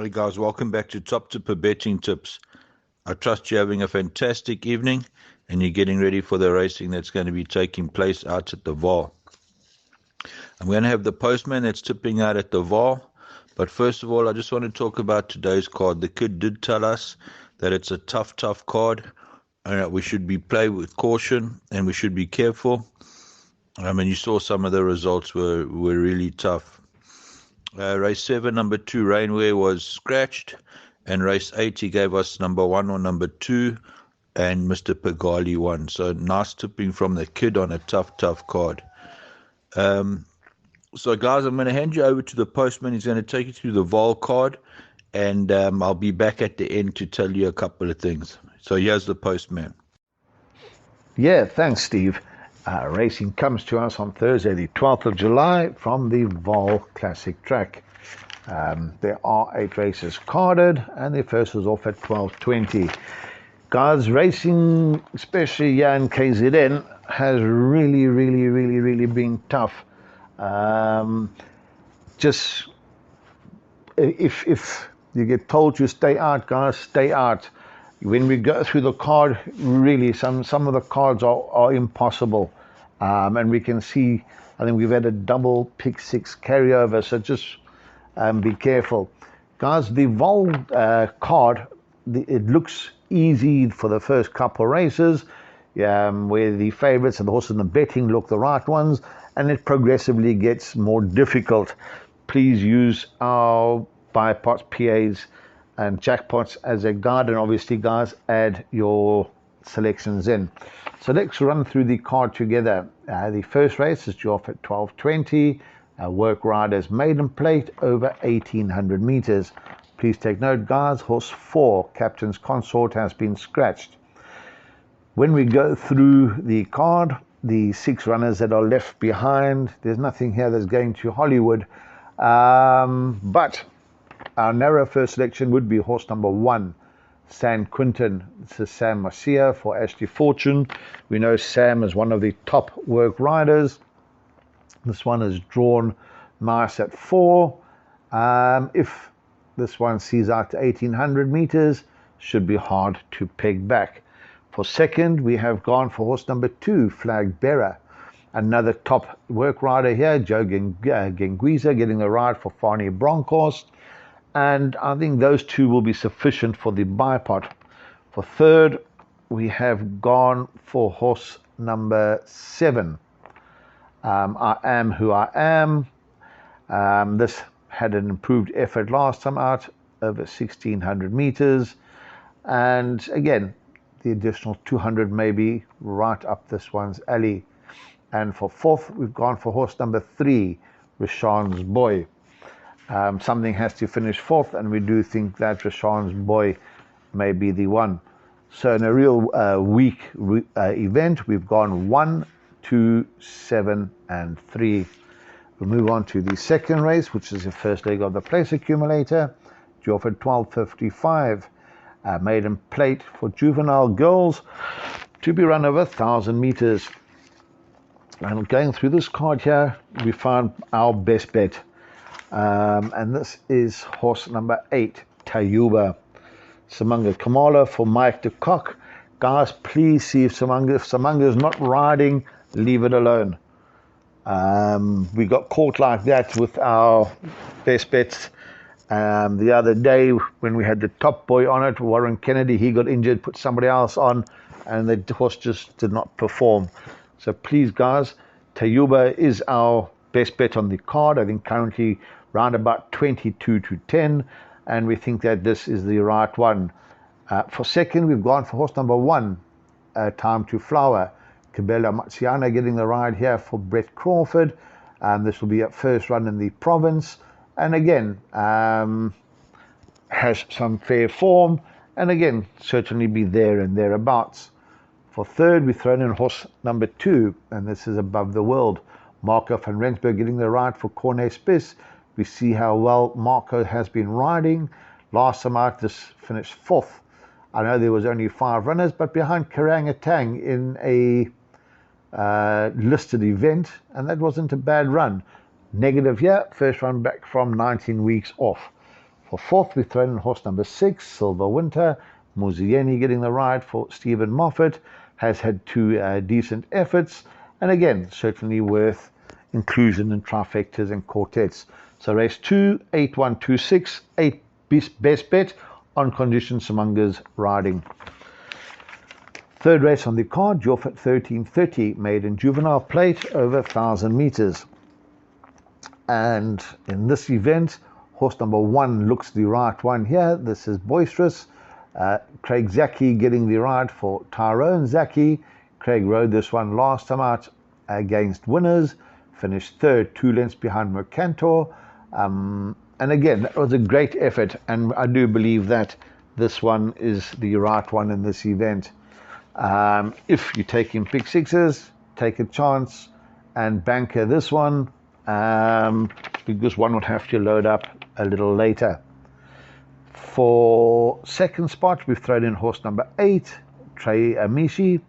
Hey guys, welcome back to Top Tipper Betting Tips. I trust you're having a fantastic evening and you're getting ready for the racing that's going to be taking place out at the Vaal. I'm going to have the postman that's tipping out at the Vaal, but first of all, I just want to talk about today's card. The kid did tell us that it's a tough card and that we should be played with caution and we should be careful. And you saw some of the results were really tough. Race 7, number 2, Rainwear was scratched, and race 8, he gave us number 1 or number 2, and Mr. Pagali won. So nice tipping from the kid on a tough card. So guys, I'm going to hand you over to the postman. He's going to take you through the Vaal card, and I'll be back at the end to tell you a couple of things. So here's the postman. Yeah, thanks, Steve. Racing comes to us on Thursday, the 12th of July, from the Vaal Classic Track. There are 8 races carded, and the first is off at 12:20. Guys, racing, especially here in KZN, has really been tough. Just if you get told to stay out, guys, stay out. When we go through the card, really some of the cards are impossible, and we can see, I think we've had a double pick 6 carryover, so just be careful, guys. The Vaal card, it looks easy for the first couple of races, where the favorites and the horses in the betting look the right ones, and it progressively gets more difficult. Please use our bipots, PAs, and jackpots as a guide, and obviously, guys, add your selections in. So let's run through the card together. The first race is due off at 12:20. Work Riders Maiden Plate over 1800 meters. Please take note, guys, horse 4, Captain's Consort, has been scratched. When we go through the card, the 6 runners that are left behind, there's nothing here that's going to Hollywood, but our narrow first selection would be horse number 1, San Quintin. This is Sam Marcia for Ashley Fortune. We know Sam is one of the top work riders. This one is drawn nice at 4. If this one sees out to 1800 meters, should be hard to peg back. For second, we have gone for horse number 2, Flag Bearer. Another top work rider here, Joe Genguiza, getting the ride for Fani Bronkhorst. And I think those 2 will be sufficient for the bipot. For third, we have gone for horse number 7, I Am Who I Am. This had an improved effort last time out, over 1600 meters. And again, the additional 200 may be right up this one's alley. And for fourth, we've gone for horse number 3, Rashawn's Boy. Something has to finish fourth, and we do think that Rashawn's Boy may be the one. So in a real weak event, we've gone 1, 2, 7, and 3. We'll move on to the second race, which is the first leg of the place accumulator, due off at 12:55. Maiden Plate for juvenile girls, to be run over 1000 meters. And going through this card here, we found our best bet. And this is horse number 8, Tayuba. Samanga Kamala for Mike de Kock. Guys, please see if Samanga is not riding, leave it alone. We got caught like that with our best bets the other day when we had the top boy on it, Warren Kennedy. He got injured, put somebody else on, and the horse just did not perform. So please, guys, Tayuba is our best bet on the card. I think currently round about 22-10, and we think that this is the right one. For second, we've gone for horse number 1, Time to Flower. Cabela Matsiana getting the ride here for Brett Crawford. This will be a first run in the province, and again has some fair form, and again certainly be there and thereabouts. For third, we've thrown in horse number 2, and this is Above the World. Marco van Rensburg getting the ride for Corne Spiss. We see how well Marco has been riding. Last time out, this finished 4th. I know there was only 5 runners, but behind Karangatang in a listed event, and that wasn't a bad run. Negative here, first run back from 19 weeks off. For fourth, we've thrown in horse number 6, Silver Winter. Muzieni getting the ride for Stephen Moffat. Has had 2 decent efforts. And again, certainly worth inclusion in trifectas and quartets. So race 2, 8126, 8 best bet on condition Simanga's riding. Third race on the card, Joffat 1330, maiden juvenile plate over 1,000 meters. And in this event, horse number 1 looks the right one here. This is Boisterous. Craig Zaki getting the ride for Tyrone Zaki. Craig rode this one last time out against Winners. Finished third, 2 lengths behind Mercantor. And again, that was a great effort. And I do believe that this one is the right one in this event. If you're taking pick sixes, take a chance and banker this one, because one would have to load up a little later. For second spot, we've thrown in horse number 8, Trey Amishi.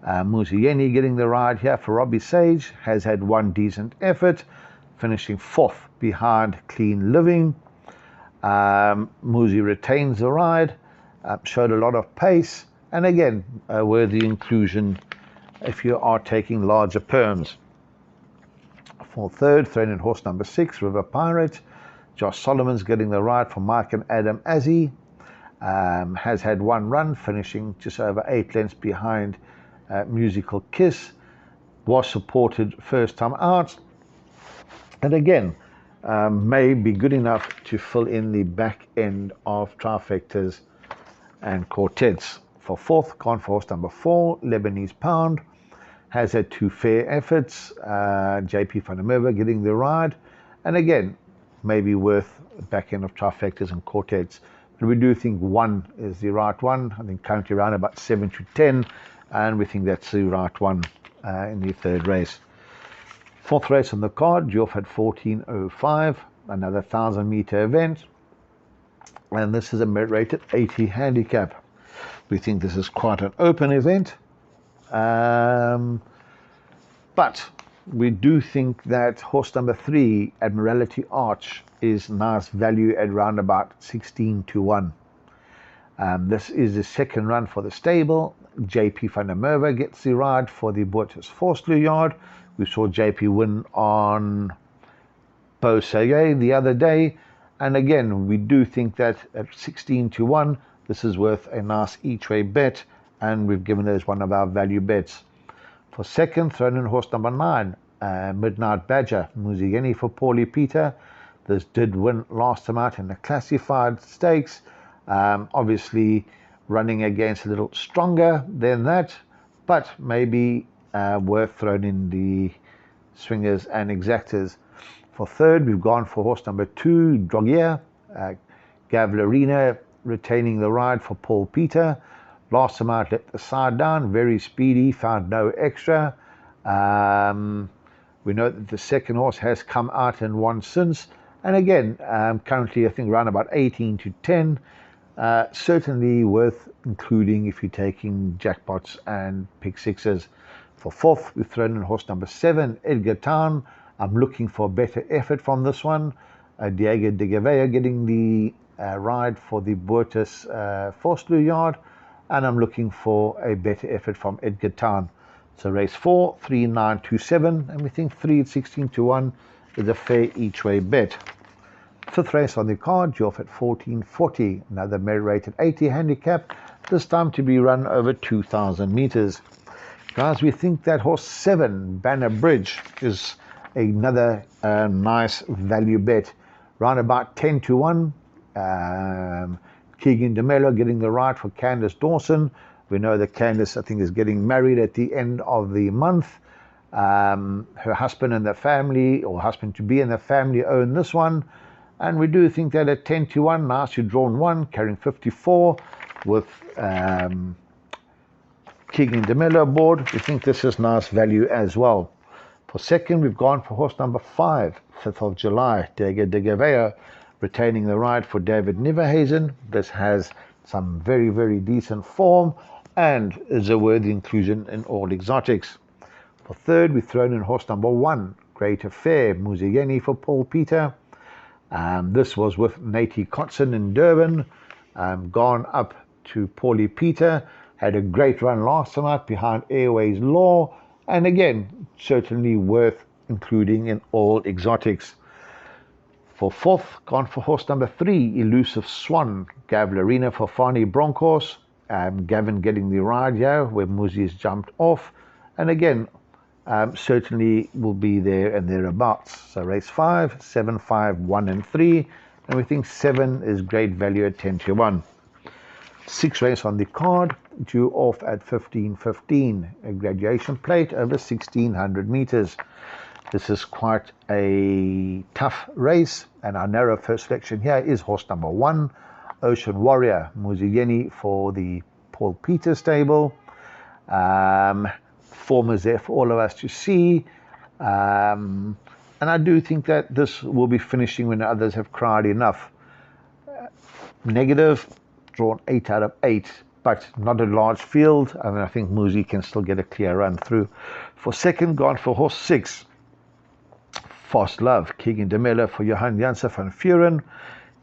Muzieni getting the ride here for Robbie Sage. Has had 1 decent effort, finishing 4th behind Clean Living. Muzi retains the ride, showed a lot of pace. And again, a worthy inclusion if you are taking larger perms. For third, thrown in horse number 6, River Pirate. Josh Solomon's getting the ride for Mike and Adam Azzi. Has had 1 run, finishing just over 8 lengths behind Musical Kiss. Was supported first time out. And again, may be good enough to fill in the back end of trifectas and quartets. For fourth, gone for horse number 4, Lebanese Pound. Has had 2 fair efforts. JP van der Merwe getting the ride. And again, maybe worth back end of trifectas and quartets. But we do think 1 is the right one. I think currently around about 7 to 10. And we think that's the right one in the third race. Fourth race on the card, Joff had 14.05. Another 1,000 meter event. And this is a merit rated 80 handicap. We think this is quite an open event, but we do think that horse number 3, Admiralty Arch, is nice value at round about 16 to 1. This is the second run for the stable. JP van der Merwe gets the ride for the Boertes Vosloo yard. We saw JP win on Beausoleil the other day, and again, we do think that at 16 to 1, this is worth a nice each-way bet, and we've given it as one of our value bets. For second, thrown in horse number 9, Midnight Badger, Muzieni for Paulie Peter. This did win last time out in the classified stakes. Obviously, running against a little stronger than that, but maybe worth thrown in the swingers and exactors. For third, we've gone for horse number 2, Drogier, Gavlarina, retaining the ride for Paul Peter. Last time out, let the side down, very speedy, found no extra. We know that the second horse has come out and won since. And again, currently I think around about 18 to 10. Certainly worth including if you're taking jackpots and pick sixes. For fourth, we've thrown in horse number 7, Edgar Town. I'm looking for a better effort from this one. Diego de Gavea getting the ride for the Boertes Vosloo yard, and I'm looking for a better effort from Edgar Town. So race 4, 3, 9, 2, 7, and we think 3 at 16 to 1 is a fair each way bet. Fifth race on the card, Joff at 14.40, another merit rated 80 handicap, this time to be run over 2,000 meters. Guys, we think that horse 7, Banner Bridge, is another nice value bet. Round about 10 to 1. Keegan DeMello getting the ride for Candice Dawson. We know that Candice, I think, is getting married at the end of the month. Her husband and the family, or husband to be and the family, own this one. And we do think that at 10 to 1, nicely drawn 1, carrying 54 with Keegan DeMello aboard. We think this is nice value as well. For second, we've gone for horse number 5, 5th of July, Diego de Gavea, retaining the ride for David Niverhazen. This has some very, very decent form and is a worthy inclusion in all exotics. For third, we've thrown in horse number 1, Great Affair, Muzieni for Paul Peter. This was with Naty Kotson in Durban, gone up to Paulie Peter, had a great run last night behind Airways Law, and again, certainly worth including in all exotics. For fourth, gone for horse number 3, Elusive Swan, Gavlarina for Fani Broncos, Gavin getting the ride here where Muzi's jumped off, and again, certainly will be there and thereabouts. So race 5, 7, 5, 1 and 3, and we think 7 is great value at 10 to 1. 6 race on the card, due off at 15:15, a graduation plate over 1600 meters. This is quite a tough race, and our narrow first selection here is horse number 1, Ocean Warrior, Muziyeni for the Paul Peter stable. Form is there for all of us to see, and I do think that this will be finishing when others have cried enough. Negative, drawn 8 out of 8, but not a large field, and I think Muzi can still get a clear run through. For second, gone for horse 6, Fast Love, Keegan de Miller for Johan Janssen van Vuren.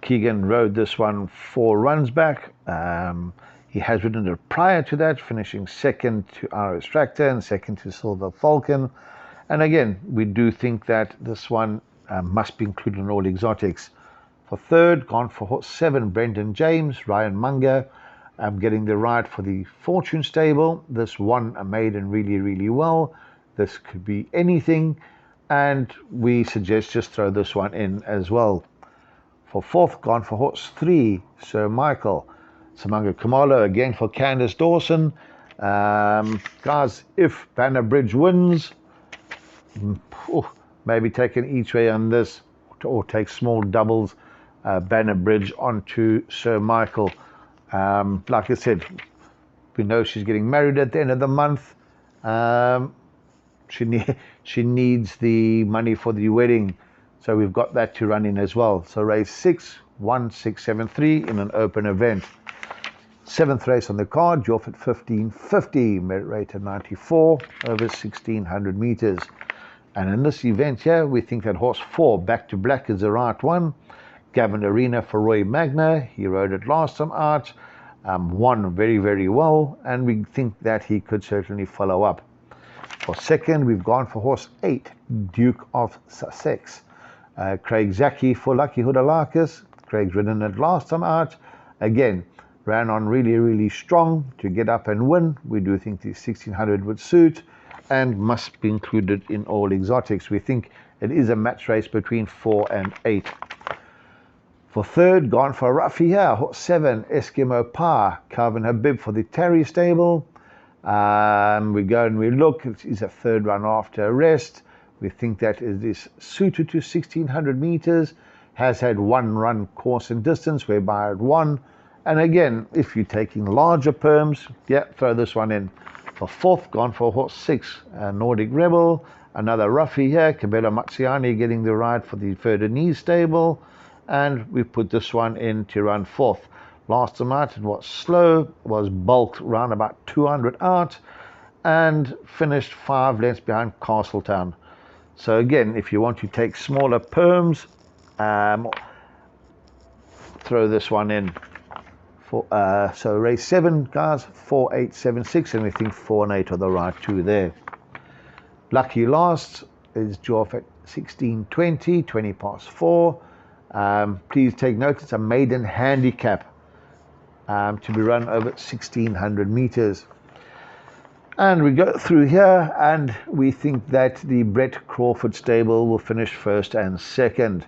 Keegan rode this one 4 runs back. He has ridden it prior to that, finishing second to RS Tractor and second to Silver Falcon. And again, we do think that this one must be included in all exotics. For third, gone for horse 7, Brendan James, Ryan Munger, getting the ride for the Fortune stable. This one maiden really, really well. This could be anything, and we suggest just throw this one in as well. For fourth, gone for horse 3, Sir Michael, Samanga Kamalo again for Candice Dawson. Guys, if Banner Bridge wins, maybe take an each way on this, or take small doubles, Banner Bridge onto Sir Michael. Like I said, we know she's getting married at the end of the month. She needs the money for the wedding, so we've got that to run in as well. So race 6, 1, 6, 7, 3 in an open event. 7th race on the card, due off at 15:50, merit rate at 94, over 1600 meters. And in this event here, we think that horse 4, Back to Black, is the right one. Gavin Arena for Roy Magna, he rode it last time out, won very, very well, and we think that he could certainly follow up. For second, we've gone for horse 8, Duke of Sussex. Craig Zaki for Lucky Hoodalakis. Craig's ridden it last time out. Again, ran on really, really strong to get up and win. We do think the 1600 would suit and must be included in all exotics. We think it is a match race between 4 and 8. For third, gone for Ruffy here, horse 7, Eskimo Pa, Calvin Habib for the Terry stable. We go and we look, it is a third run after a rest. We think that it is suited to 1600 meters, has had 1 run course and distance whereby it won. And again, if you're taking larger perms, yeah, throw this one in. For fourth, gone for horse 6, Nordic Rebel, another roughie here, Cabela Matsiani getting the ride for the Ferdinand stable, and we put this one in to run fourth. Last time out, it was slow, was bulked round about 200 out, and finished 5 lengths behind Castletown. So again, if you want to take smaller perms, throw this one in. So race 7, guys, 4, 8, 7, 6, and we think 4 and 8 are the right 2 there. Lucky last is due off at 16:20, 20 past 4. Please take note, it's a maiden handicap to be run over 1600 meters. And we go through here, and we think that the Brett Crawford stable will finish first and second.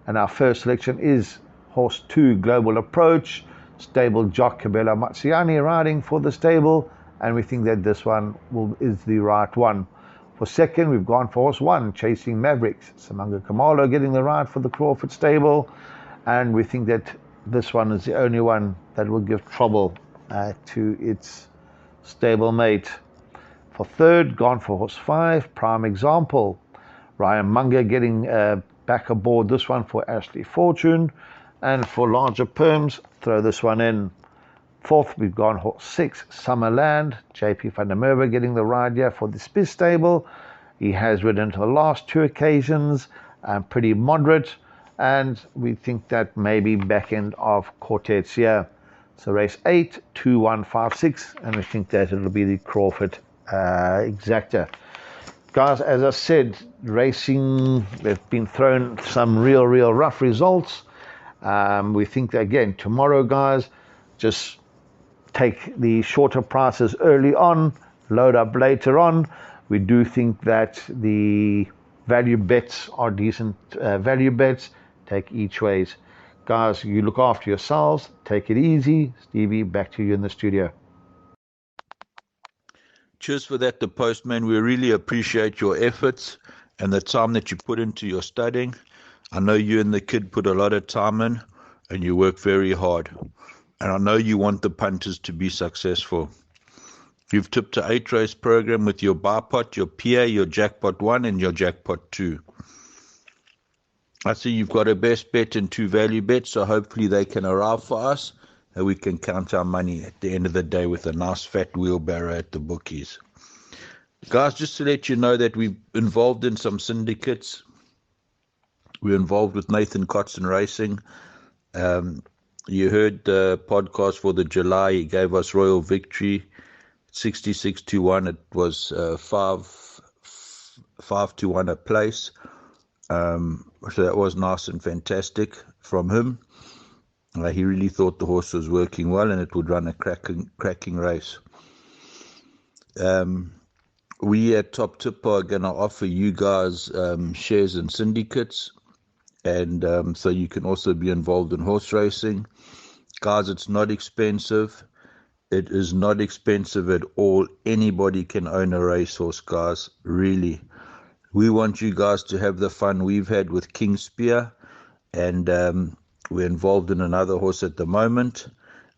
And our first selection is horse 2, Global Approach, stable jock Cabela Matsiani riding for the stable, and we think that this one is the right one. For second, we've gone for horse 1, Chasing Mavericks, Samanga Kamalo getting the ride for the Crawford stable, and we think that this one is the only one that will give trouble to its stable mate. For third, gone for horse 5, Prime Example, Ryan Munger getting back aboard this one for Ashley Fortune. And for larger perms, throw this one in. Fourth, we've gone horse 6, Summerland, JP van der Merwe getting the ride here for the Spiz stable. He has ridden to the last 2 occasions, pretty moderate. and we think that maybe back end of quartets here. So race 8, 2, 1, 5, 6, and we think that it'll be the Crawford exacta. Guys, as I said, racing, they've been thrown some real rough results. We think that, again, tomorrow, guys, just take the shorter prices early on, load up later on. We do think that the value bets are decent value bets. Take each ways. Guys, you look after yourselves. Take it easy. Stevie, back to you in the studio. Cheers for that, the postman. We really appreciate your efforts and the time that you put into your studying. I know you and the kid put a lot of time in and you work very hard. And I know you want the punters to be successful. You've tipped an 8-race program with your bar pot, your PA, your jackpot 1 and your jackpot 2. I see you've got a best bet and 2 value bets, so hopefully they can arrive for us and we can count our money at the end of the day with a nice fat wheelbarrow at the bookies. Guys, just to let you know that we're involved in some syndicates. We're involved with Nathan Cotson Racing. You heard the podcast for the July. He gave us Royal Victory, 66-1. It was 5-1 a place. So that was nice and fantastic from him. He really thought the horse was working well and it would run a cracking race. We at Top Tip are going to offer you guys shares in syndicates, and so you can also be involved in horse racing. Guys, it's not expensive. It is not expensive at all. Anybody can own a racehorse, guys, really. We want you guys to have the fun we've had with King Spear, and we're involved in another horse at the moment.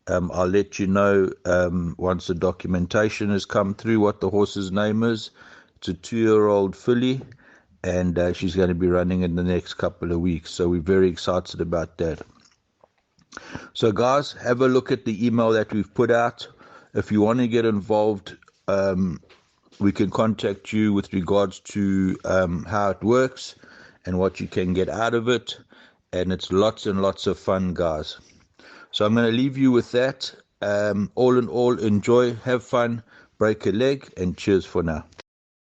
I'll let you know once the documentation has come through what the horse's name is. It's a 2-year-old filly, and she's going to be running in the next couple of weeks. So we're very excited about that. So guys, have a look at the email that we've put out. If you want to get involved, we can contact you with regards to how it works and what you can get out of it. And it's lots and lots of fun, guys. So I'm going to leave you with that. All in all, enjoy, have fun, break a leg, and cheers for now.